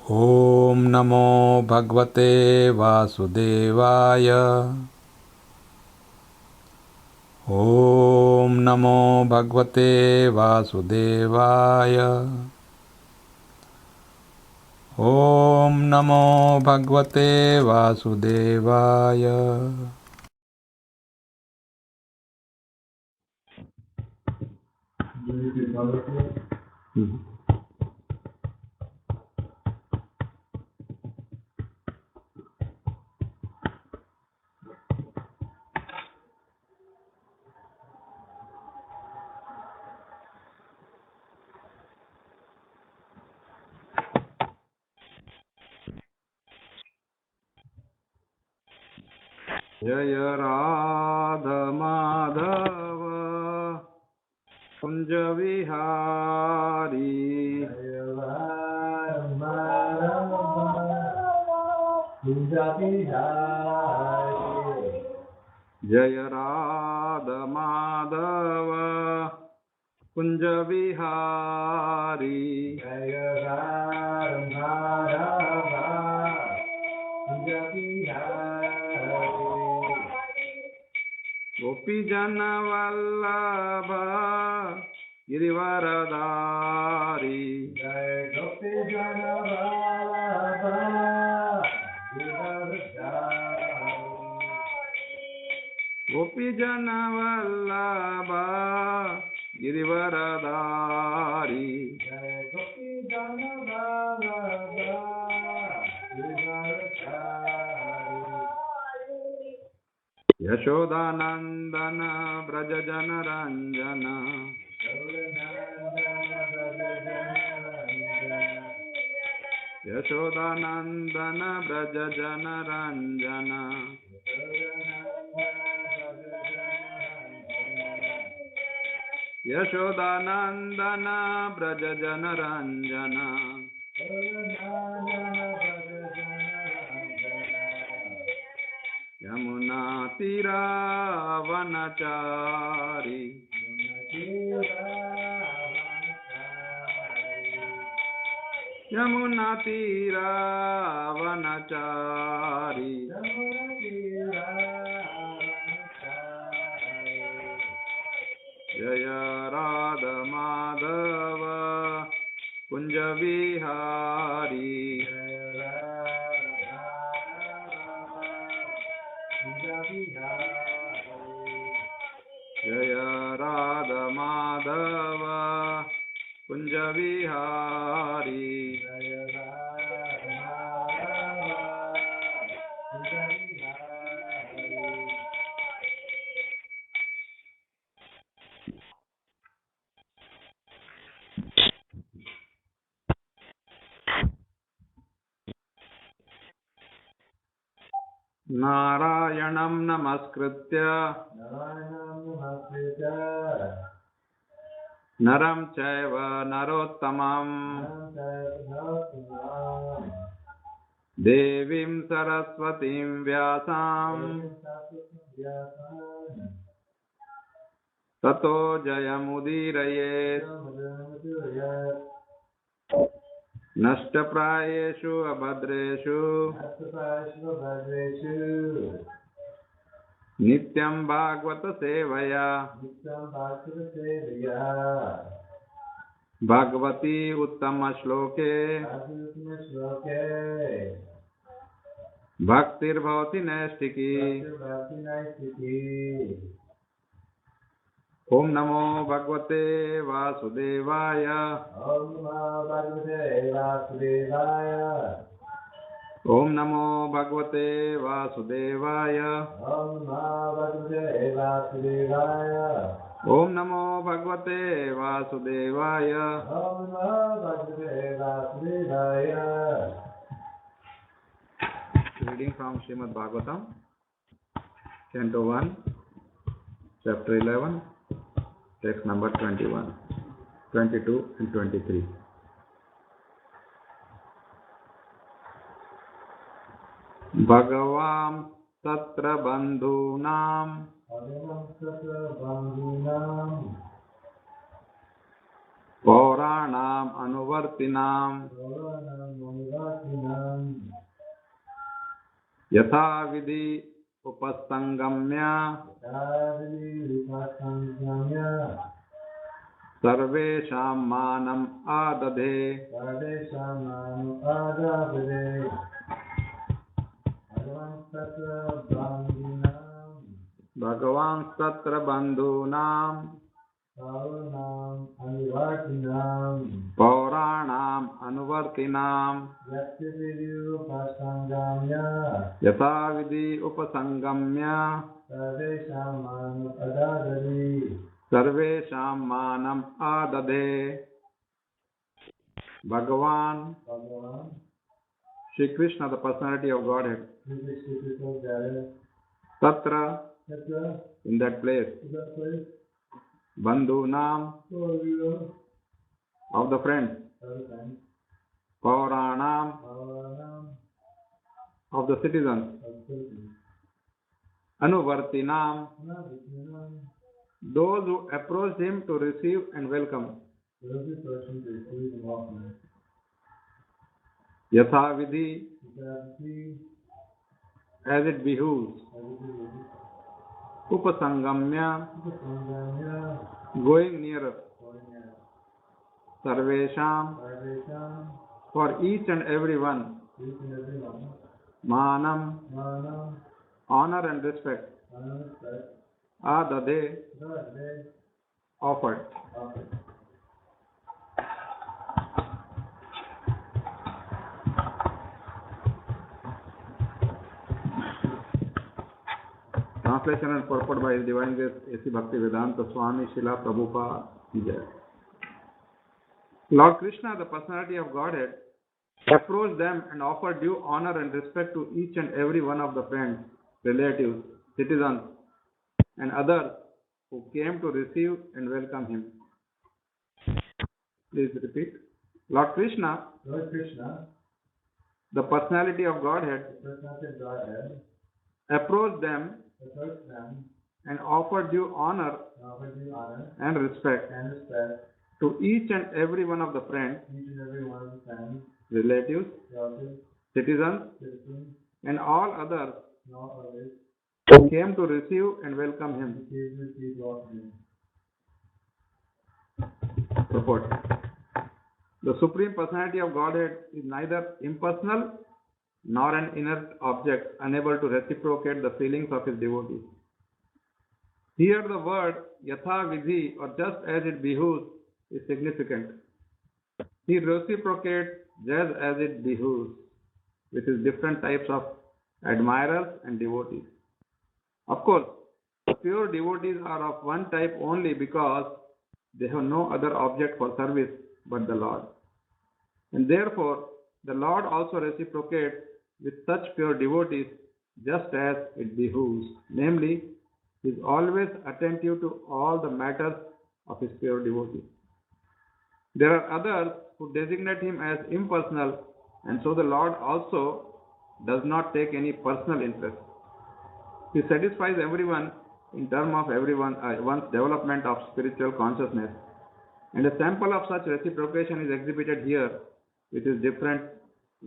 ॐ नमो भगवते वासुदेवाय। ॐ नमो भगवते वासुदेवाय। ॐ नमो भगवते वासुदेवाय। जय राधा माधव कुंज विहारी। जय राधा माधव कुंज विहारी। जय राधा माधव कुंज विहारी। जय राधा माधव कुंज विहारी। गोपी जन वल्लभ गिरिवरधारी। जय गोपी जन वल्लभ गिरिवरधारी। गोपी जन वल्लभ गिरिवरधारी। जय गोपी जन वल्लभ गिरिवरधारी। यशोदानंदन ब्रज जन रंजन। यशोदानंदन ब्रज जन रंजन। यशोदानंदन ब्रज जन रंजन। यमुना तीरा वनचारी। यमुना तीरा वनचारी। जय राधा माधव कुंज विहारी। जय राधा माधव कुंज विहारी। नारायणं नमस्कृत्य नरं चैव नरोत्तमं देवीं सरस्वतीं व्यासं ततो जयमुदीरयेत्। नष्टप्रायेषु अभद्रेषु नित्यं भागवत सेवया। भगवती उत्तम श्लोके भक्तिर्भवति नैष्ठिकी। ओम नमो भगवते वासुदेवाय। ओम नमो भगवते वासुदेवाय। ओम नमो भगवते वासुदेवाय। ओम नमो भगवते वासुदेवाय। ओम नमो भगवते वासुदेवाय। ओम नमो भगवते वासुदेवाय। Reading from Srimad Bhagavatam, Canto 1, Chapter 11, Text number 21, 22 and 23. भगवान् तत्र बन्धूनां पौराणाम् अनुवर्तिनां यथा विधि उपसंगम्य Vipassana सर्वेषां मानम् आदधे Sarveshamanu Adavade भगवान् तत्र बन्धूनां Savanam Anivartinam पौराणाम् अनुवर्तिनां Yaktirirupasangamya यथा विधि उपसंगम्य Sarveshamanu Adavade सर्वेषां मानम् आदधे भगवान Bhagavan Shri Krishna the personality of godhead This is typical Jaya तत्र Tatra in that place is that place बंधूनां for you of the friends Sarvesam पौराणां Bhavanam of the citizens Sarvesam अनुवर्तिनां Navikinam those who approached him to receive and welcome every person to receive and welcome यथा विधि Exactly as it behooves उपसंगम्य going nearer सर्वेषां for each and every one manam honor and respect adade offered Translation and purport by His Divine Grace A.C. Bhaktivedanta Swami Srila Prabhupada Ki Jai. Lord Krishna, the personality of Godhead, approached them and offered due honor and respect to each and every one of the friends, relatives, citizens, and others who came to receive and welcome him. Please repeat. Lord Krishna, the personality of Godhead, approached them and offered due honor and respect to each and every one of the friends, relatives, citizens, and all others who came to receive and welcome him. Purport. The Supreme Personality of Godhead is neither impersonal nor an inert object unable to reciprocate the feelings of his devotees. Here the word yatha vidhi, or just as it behooves, is significant. He reciprocates just as it behooves with his different types of admirers and devotees. Of course, the pure devotees are of one type only because they have no other object for service but the Lord. And therefore, the Lord also reciprocates with such pure devotees just as it behooves. Namely, he is always attentive to all the matters of his pure devotees. There are others who designate him as impersonal, and so the Lord also does not take any personal interest. He satisfies everyone in terms of one's development of spiritual consciousness. And a sample of such reciprocation is exhibited here with his different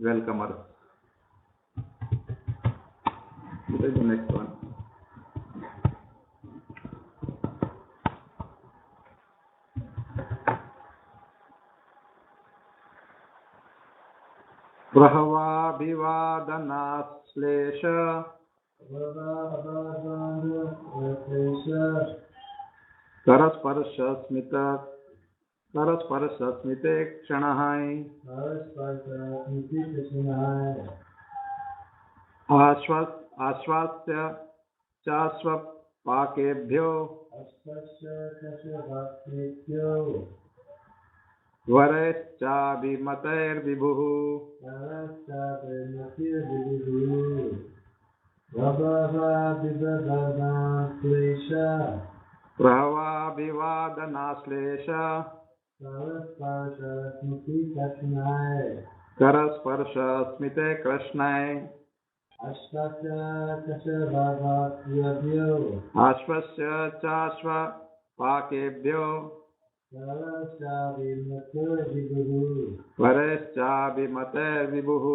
welcomers. This is the next one. Brahavavivadanashlesha Karasparshasmite kshanahai Ashvasya chasvapakebhyo Vareshchabhimatairvibhuhu Brahavavivadanashlesha Karasparshasmite krishnai Ashvasya chasvapakebhyo Vareshchabhimatairvibhuhu.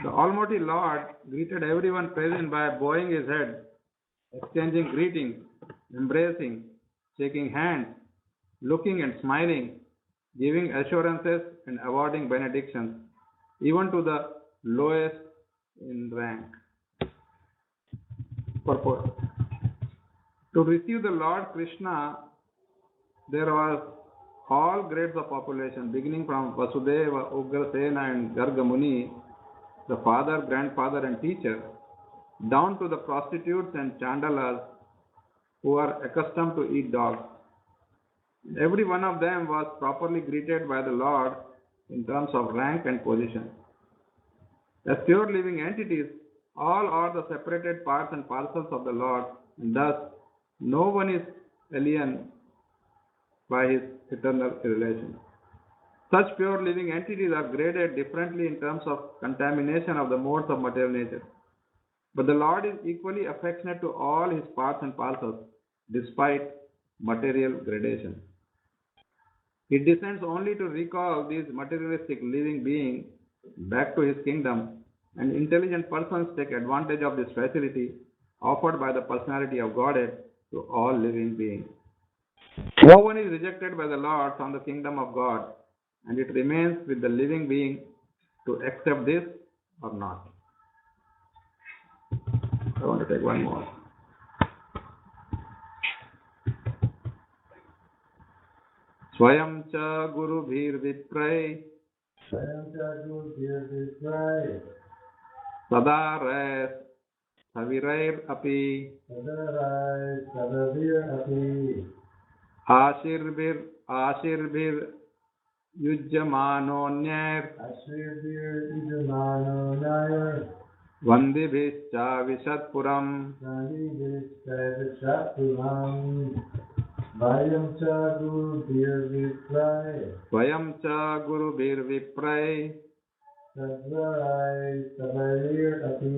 The Almighty Lord greeted everyone present by bowing his head, exchanging greetings, embracing, shaking hands, looking and smiling, giving assurances and awarding benedictions, even to the lowest in rank. Purport. To receive the Lord Krishna, there was all grades of population, beginning from Vasudeva, Ugrasena and Garga Muni, the father, grandfather and teacher, down to the prostitutes and chandalas who are accustomed to eat dogs. Every one of them was properly greeted by the Lord in terms of rank and position. As pure living entities, all are the separated parts and parcels of the Lord, and thus no one is alien by his eternal relation. Such pure living entities are graded differently in terms of contamination of the modes of material nature. But the Lord is equally affectionate to all his parts and parcels, despite material gradation. He descends only to recall these materialistic living beings back to his kingdom, and intelligent persons take advantage of this facility offered by the personality of Godhead to all living beings. No one is rejected by the Lord from the kingdom of God, and it remains with the living being to accept this or not. I want to take one more. Swayam cha guru bhir vipray sadare savirair api Ashirbir yujyamanonyer Vandibhischa vishatpuram Vayam cha guru bhir Svayam cha guru bhir vipray Sadvarai savarir api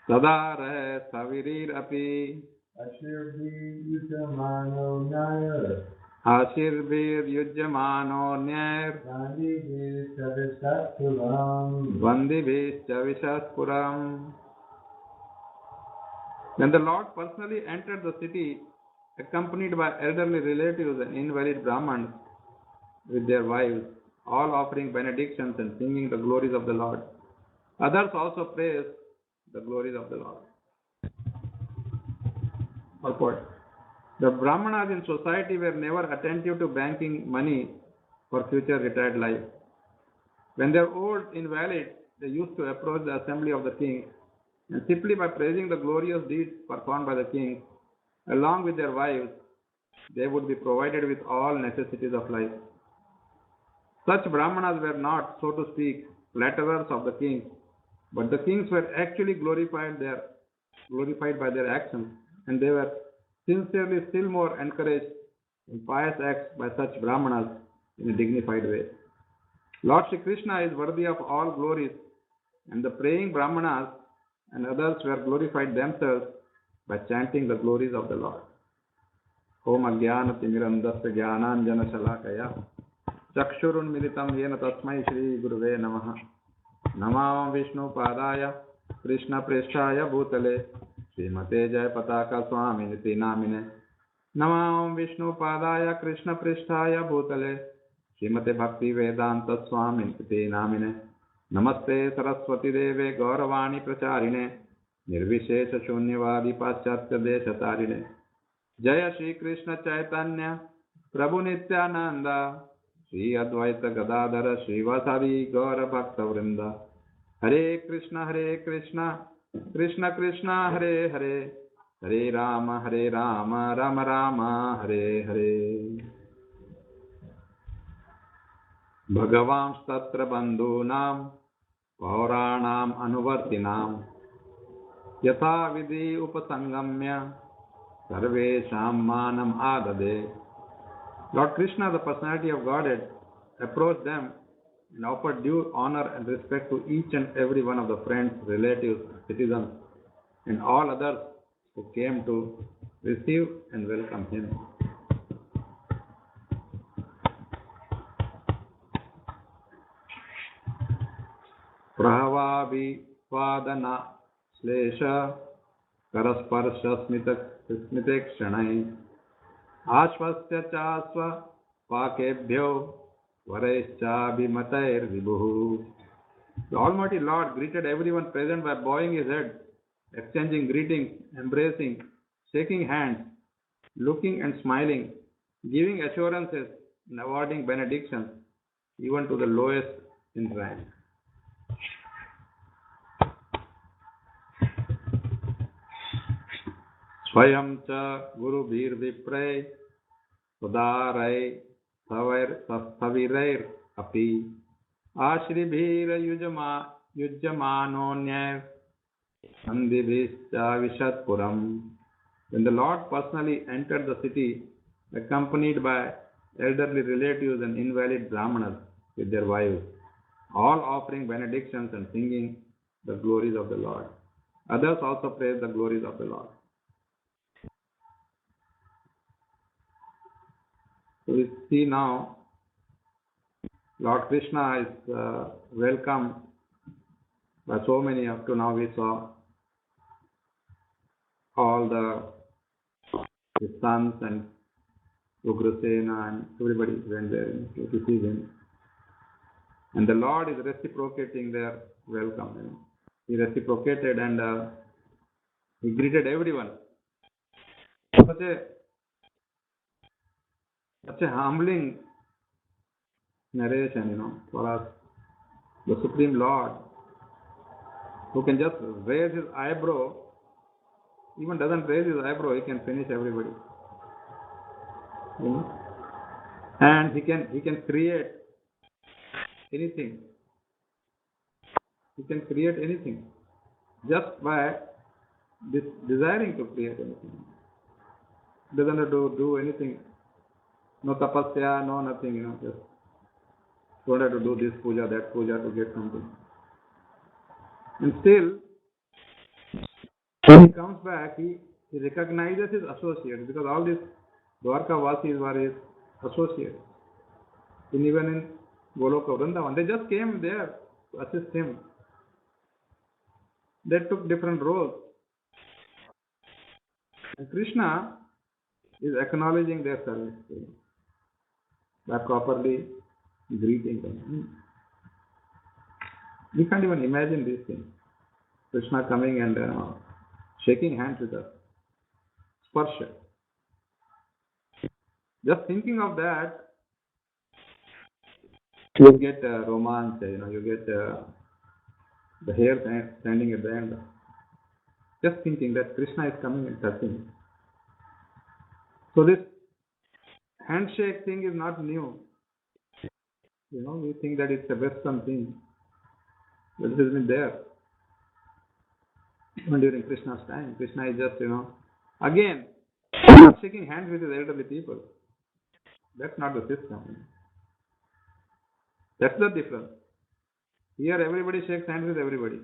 Sadare savirir api Ashirbhi yujamano nayar Ashirbir yujyamanonyer Gandhi Savisatpuram. Vandibhischa vishatpuram. When the Lord personally entered the city, accompanied by elderly relatives and invalid Brahmins with their wives, all offering benedictions and singing the glories of the Lord, others also praised the glories of the Lord. Purport. The Brahmanas in society were never attentive to banking money for future retired life. When they were old, invalid, they used to approach the assembly of the king, and simply by praising the glorious deeds performed by the king, along with their wives, they would be provided with all necessities of life. Such Brahmanas were not, so to speak, flatterers of the king, but the kings were actually glorified by their actions, and they were sincerely still more encouraged in pious acts by such Brahmanas in a dignified way. Lord Shri Krishna is worthy of all glories, and the praying Brahmanas and others were glorified themselves by chanting the glories of the Lord. Om Ajnana Timirandasya Jnananjana Shalakaya Chakshurunmilitam Yena Tasmai Shri Guruve Namaha Namam Vishnu Padaya Krishna Preshthaya Bhutale Srimate Jaya Pataka Swamini Namine Namam Vishnu Padaya Krishna Preshthaya Bhutale Srimate Bhakti Vedanta Swamini Namine Namaste Saraswati Deve Gauravani Pracharine Nirvishesha Shunyavadi Paschatya Deshatarine Jaya Shri Krishna Chaitanya Prabhu Nityananda Shri Advaita Gadadhara Shri Vasari Gaura Bhakta Vrinda Hare Krishna Krishna Krishna Hare Hare Hare Rama Rama Rama Hare Hare Bhagavan Statra Bandhunam Pauranam Anuvartinam Yatha Vidhi Upasangamya Sarvesham Manam Adade. Lord Krishna, the personality of Godhead, approached them and offered due honor and respect to each and every one of the friends, relatives, citizens, and all others who came to receive and welcome him. प्रहवाभिवादना श्लेष करस्पर्श स्मिते क्षणै आश्वस्य चास्व पाकेभ्यो वरैश्चाभिमतैर्विभुः. The Almighty Lord greeted everyone present by bowing his head, exchanging greetings, embracing, shaking hands, looking and smiling, giving assurances and awarding benedictions, even to the lowest in rank. Swayam cha gurubhirvipray sudarai thavirair api Ashribhir yujamanonya sandibhischa vishatpuram. When the Lord personally entered the city, accompanied by elderly relatives and invalid brahmanas with their wives, all offering benedictions and singing the glories of the Lord. Others also praise the glories of the Lord. So we see now Lord Krishna is welcomed by so many. Up to now we saw all his sons and Ugrasena and everybody went there to see him. And the Lord is reciprocating their welcome. He reciprocated and he greeted everyone. Such a humbling narration, for us. The Supreme Lord, who can just raise his eyebrow, even doesn't raise his eyebrow, he can finish everybody. And he can create anything. He can create anything just by desiring to create anything. Doesn't have to do anything. No tapasya, no nothing, just don't have to do this puja, that puja to get something. And still, when he comes back, he recognizes his associates, because all these Dwarka Vasis were his associates. And even in Goloka Vrindavan, they just came there to assist him. They took different roles. And Krishna is acknowledging their service by properly greeting them. We can't even imagine these things. Krishna coming and shaking hands with us. Sparsha. Just thinking of that, you get romance, you get the hair standing at the end. Just thinking that Krishna is coming and touching. So this handshake thing is not new. We think that it's a Western thing. But it has been there. Even during Krishna's time. Krishna is just, again, shaking hands with his elderly people. That's not the system. That's the difference. Here everybody shakes hands with everybody.